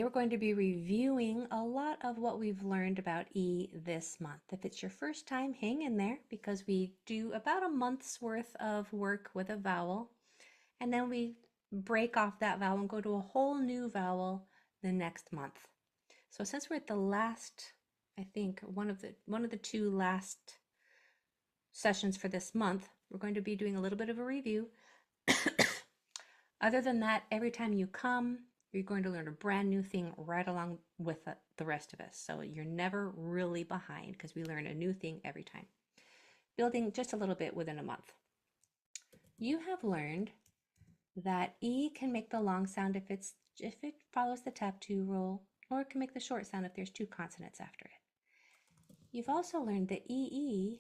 we're going to be reviewing a lot of what we've learned about E this month. If it's your first time, hang in there because we do about a month's worth of work with a vowel, and then we break off that vowel and go to a whole new vowel the next month. So since we're at the last, I think one of the two last sessions for this month, we're going to be doing a little bit of a review. Other than that, every time you come, you're going to learn a brand new thing right along with the rest of us. So you're never really behind because we learn a new thing every time. Building just a little bit within a month. You have learned that E can make the long sound if it follows the tap to rule, or it can make the short sound if there's two consonants after it. You've also learned that EE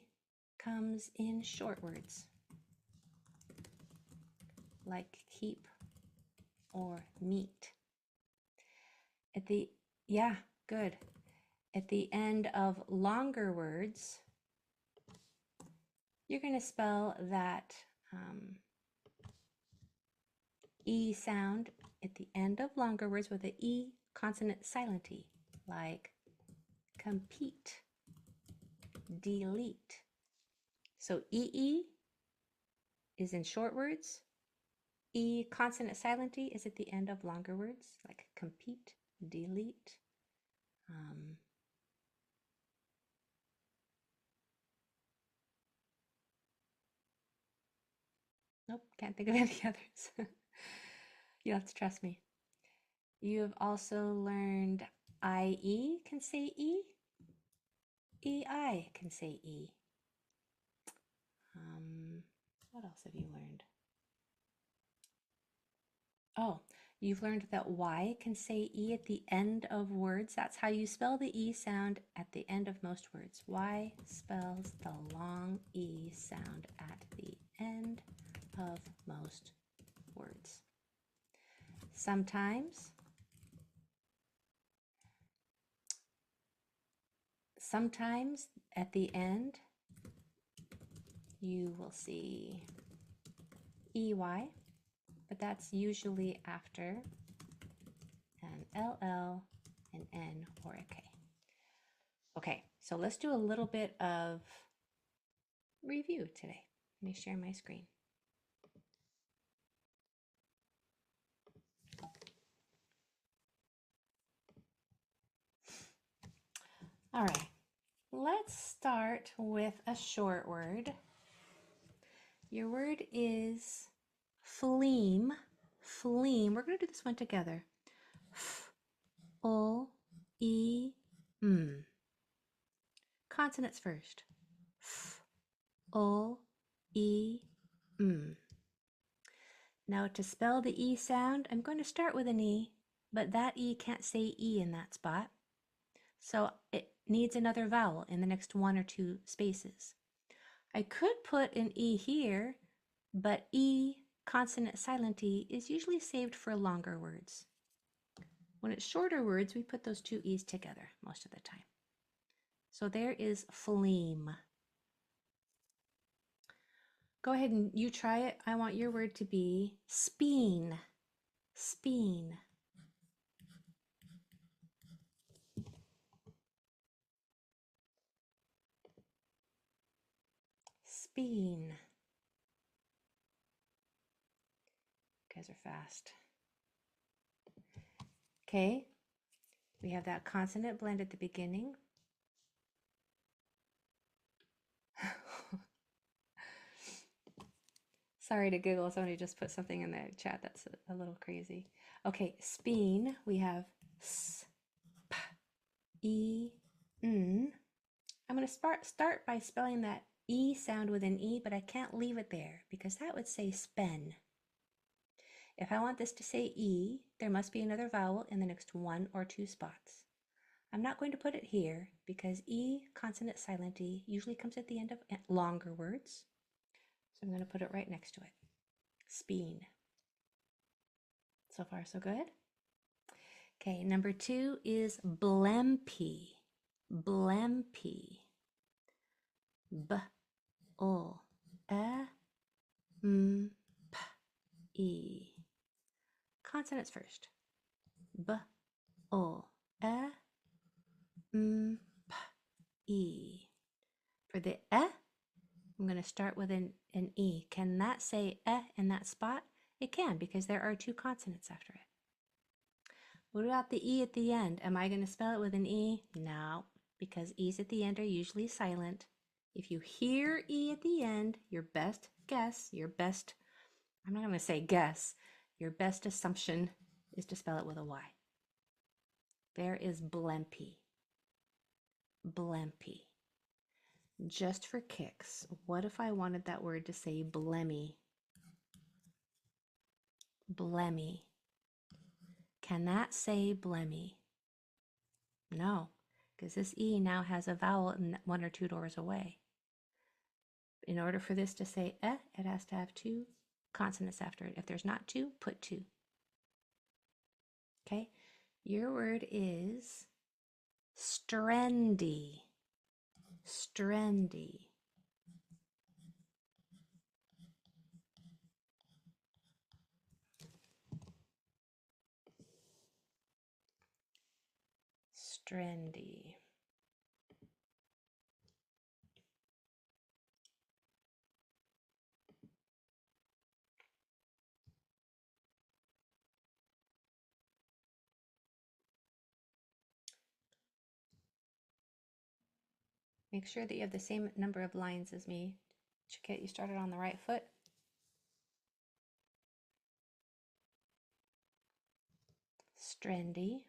comes in short words, like keep or meet. Good. At the end of longer words, you're going to spell that E sound at the end of longer words with an E consonant silent E, like compete, delete. So EE is in short words. E consonant silent E is at the end of longer words, like compete, delete. Nope, can't think of any others. You'll have to trust me. You have also learned IE can say E. EI can say E. What else have you learned? Oh, you've learned that Y can say E at the end of words. That's how you spell the E sound at the end of most words. Y spells the long E sound at the end of most words. Sometimes at the end, you will see EY, but that's usually after an LL, an N, or a K. Okay, so let's do a little bit of review today. Let me share my screen. All right, let's start with a short word. Your word is phlegm. Phlegm. We're going to do this one together. F-O-E-M. Consonants first. F-O-E-M. Now to spell the E sound, I'm going to start with an E, but that E can't say E in that spot. So it needs another vowel in the next one or two spaces. I could put an E here, but E, consonant silent E, is usually saved for longer words. When it's shorter words, we put those two E's together most of the time. So there is phlegm. Go ahead and you try it. I want your word to be speen. Speen. Speen. You guys are fast. Okay, we have that consonant blend at the beginning. Sorry to giggle, somebody just put something in the chat that's a little crazy. Okay, speen, we have S, P, E, N. I'm going to start by spelling that E sound with an E, but I can't leave it there because that would say spen. If I want this to say E, there must be another vowel in the next one or two spots. I'm not going to put it here because E, consonant silent E, usually comes at the end of longer words. So I'm going to put it right next to it. Speen. So far, so good. Okay, number 2 is blempy. Blempy. B-O-M-P-E. Consonants first. B, O, E, M, P, E. For the E, I'm going to start with an E. Can that say E in that spot? It can, because there are two consonants after it. What about the E at the end? Am I going to spell it with an E? No, because E's at the end are usually silent. If you hear E at the end, your best guess, I'm not going to say guess, your best assumption is to spell it with a Y. There is blempy. Blempy. Just for kicks, what if I wanted that word to say blemmy? Blemmy. Can that say blemmy? No, because this E now has a vowel one or two doors away. In order for this to say it has to have two consonants after it. If there's not two, put two. Okay, your word is strendy. Strendy. Strendy. Make sure that you have the same number of lines as me to get you started on the right foot. Strendy.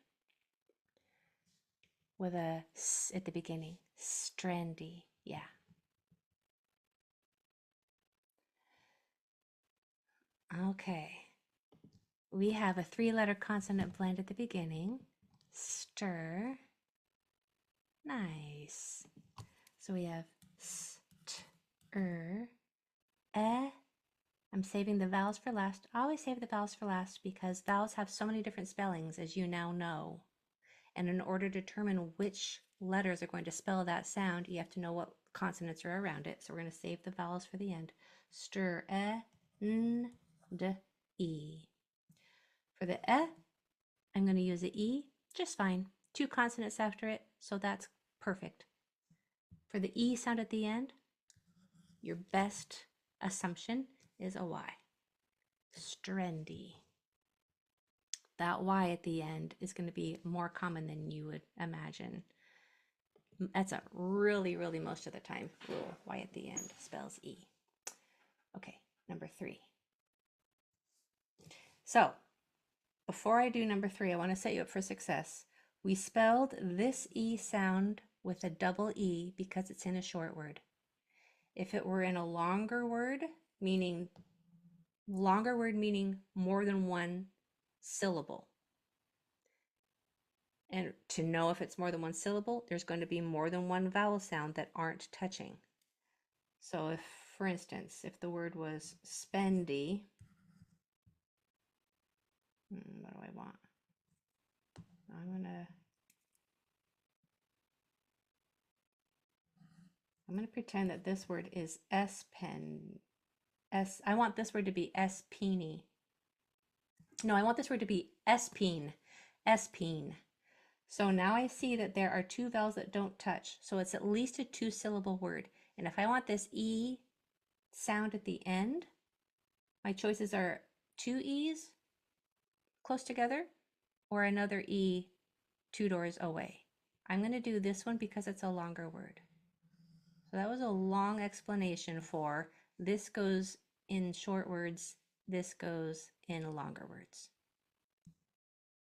With a S at the beginning. Strendy. Yeah. Okay. We have a three-letter consonant blend at the beginning. Stir. Nice. So we have st-er, eh. I'm saving the vowels for last. I always save the vowels for last because vowels have so many different spellings, as you now know. And in order to determine which letters are going to spell that sound, you have to know what consonants are around it. So we're going to save the vowels for the end. Stir, n, d, e. For the I'm going to use the E just fine. Two consonants after it, so that's perfect. For the E sound at the end, your best assumption is a Y. Strendy. That Y at the end is going to be more common than you would imagine. That's a really, really most of the time rule. Y at the end spells E. Okay, number 3. So, before I do number 3, I want to set you up for success. We spelled this E sound with a double E because it's in a short word. If it were in a longer word meaning more than one syllable. And to know if it's more than one syllable, there's going to be more than one vowel sound that aren't touching. So if, for instance, if the word was spendy, what do I want? I'm gonna pretend that this word is S-pen. I want this word to be S-peeny. No, I want this word to be S-peen. S-peen. So now I see that there are two vowels that don't touch. So it's at least a 2-syllable word. And if I want this E sound at the end, my choices are 2 E's close together or another E 2 doors away. I'm going to do this one because it's a longer word. So that was a long explanation for this goes in short words, this goes in longer words.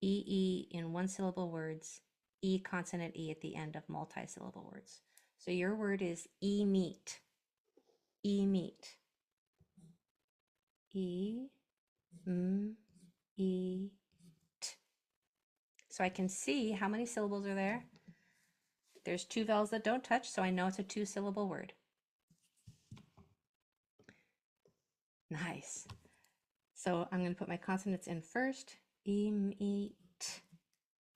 E in 1-syllable words, E consonant E at the end of multi-syllable words. So your word is e-meat. E-meat. E, m, e, t. So I can see how many syllables are there. There's 2 vowels that don't touch, so I know it's a 2-syllable word. Nice. So I'm going to put my consonants in first. E, m, e, t.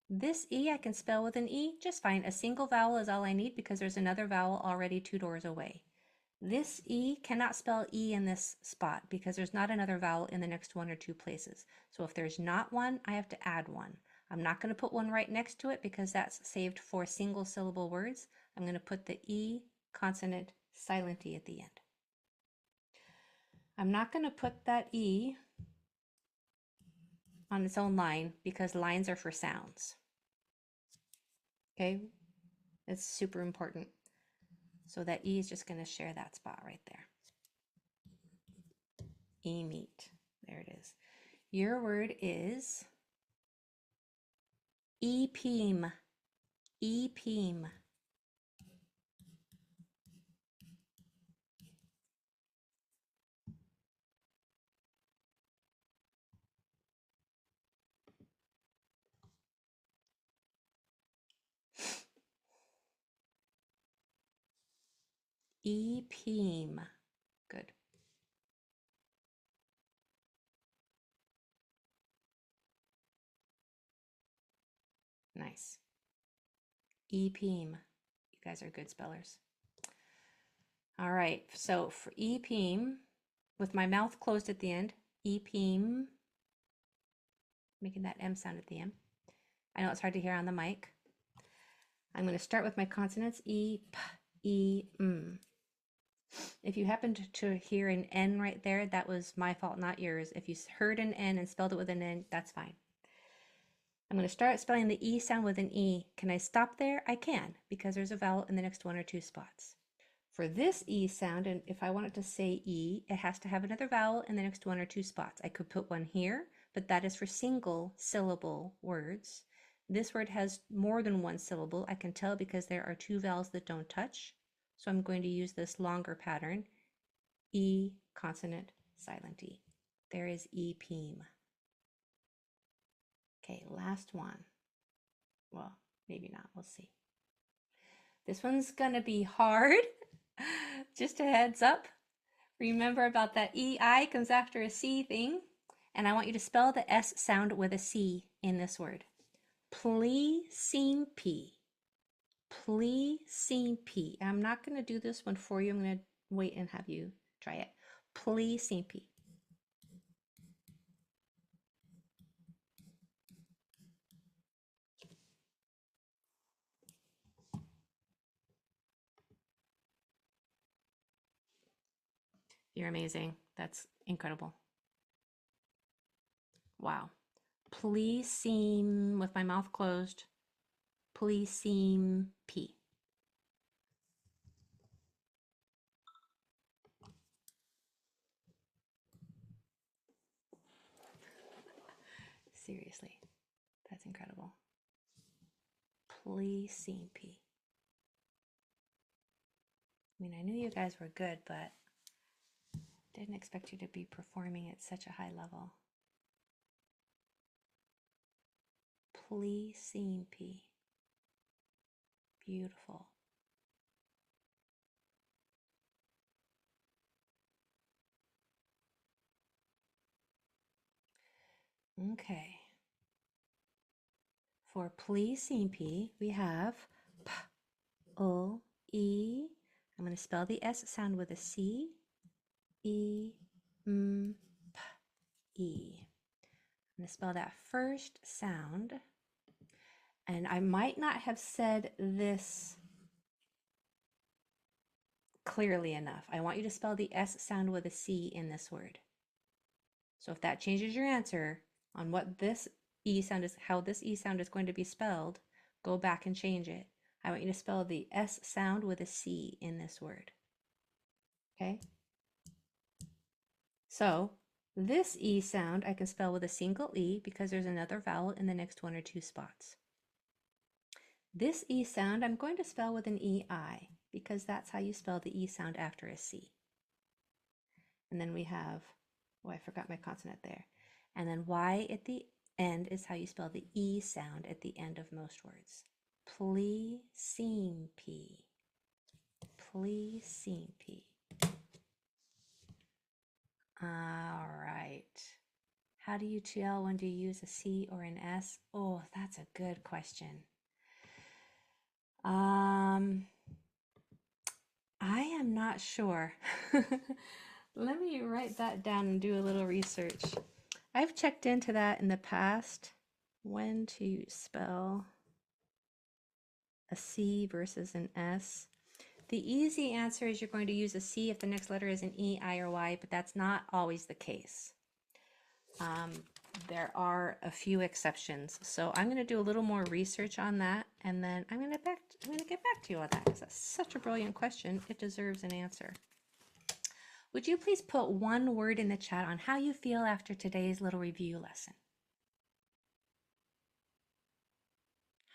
This E I can spell with an E just fine. A single vowel is all I need because there's another vowel already 2 doors away. This E cannot spell E in this spot because there's not another vowel in the next 1 or 2 places. So if there's not one, I have to add one. I'm not going to put one right next to it because that's saved for single syllable words. I'm going to put the E consonant silent E at the end. I'm not going to put that E on its own line because lines are for sounds. Okay, it's super important. So that E is just going to share that spot right there. E meet. There it is. Your word is EPEAM. EPEAM. EPEAM. Good. Nice. EPEAM. You guys are good spellers. All right, so for EPEAM, with my mouth closed at the end, EPEAM, making that M sound at the end. I know it's hard to hear on the mic. I'm going to start with my consonants, E, P, E, M. If you happened to hear an N right there, that was my fault, not yours. If you heard an N and spelled it with an N, that's fine. I'm going to start spelling the E sound with an E. Can I stop there? I can, because there's a vowel in the next 1 or 2 spots. For this E sound, and if I want it to say E, it has to have another vowel in the next 1 or 2 spots. I could put one here, but that is for single syllable words. This word has more than 1 syllable. I can tell because there are 2 vowels that don't touch. So I'm going to use this longer pattern, E consonant silent E. There is EPEAM. Okay, last one. Well, maybe not, we'll see. This one's gonna be hard. Just a heads up. Remember about that EI comes after a C thing. And I want you to spell the S sound with a C in this word. Pleasimpe. Pleasimpe. I'm not going to do this one for you. I'm going to wait and have you try it. Pleasimpe. You're amazing. That's incredible. Wow. Pleasim, with my mouth closed. Pleasimpe. Seriously, that's incredible. Pleasimpe. I mean, I knew you guys were good, but didn't expect you to be performing at such a high level. Pleasimpe. Beautiful. Okay. For pleasimpe, we have P, O, E. I'm going to spell the S sound with a C. E, M, P, E. I'm going to spell that first sound. And I might not have said this clearly enough. I want you to spell the S sound with a C in this word. So if that changes your answer on what this E sound is, how this E sound is going to be spelled, go back and change it. I want you to spell the S sound with a C in this word. Okay? So this E sound I can spell with a single E because there's another vowel in the next 1 or 2 spots. This E sound I'm going to spell with an EI because that's how you spell the E sound after a C. And then we have, oh, I forgot my consonant there. And then Y at the end is how you spell the E sound at the end of most words. Pleasimpe. Pleasimpe. All right. How do you tell when to use a C or an S? Oh, that's a good question. I am not sure. Let me write that down and do a little research. I've checked into that in the past, when to spell a C versus an S. The easy answer is you're going to use a C if the next letter is an E, I, or Y, but that's not always the case. There are a few exceptions. So I'm going to do a little more research on that, and then I'm going to get back to you on that because that's such a brilliant question. It deserves an answer. Would you please put one word in the chat on how you feel after today's little review lesson?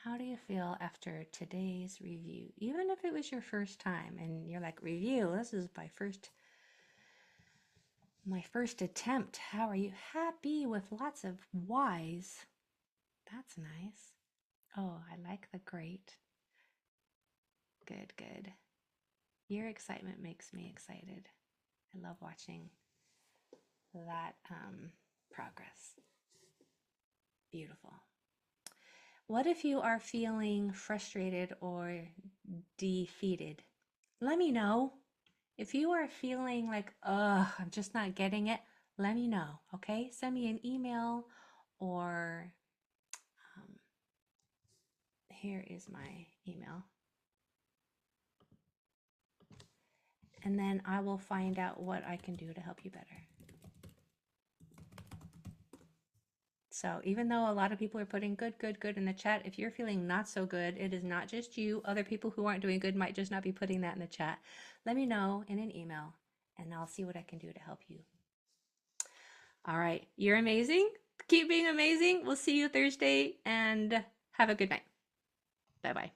How do you feel after today's review? Even if it was your first time and you're like, review, this is my first attempt. How are you? Happy with lots of Y's. That's nice. Oh, I like the great. Good, good. Your excitement makes me excited. I love watching that progress. Beautiful. What if you are feeling frustrated or defeated? Let me know. If you are feeling like, ugh, I'm just not getting it, let me know, okay? Send me an email or here is my email. And then I will find out what I can do to help you better. So even though a lot of people are putting good, good, good in the chat, if you're feeling not so good, it is not just you. Other people who aren't doing good might just not be putting that in the chat. Let me know in an email and I'll see what I can do to help you. All right. You're amazing. Keep being amazing. We'll see you Thursday and have a good night. Bye-bye.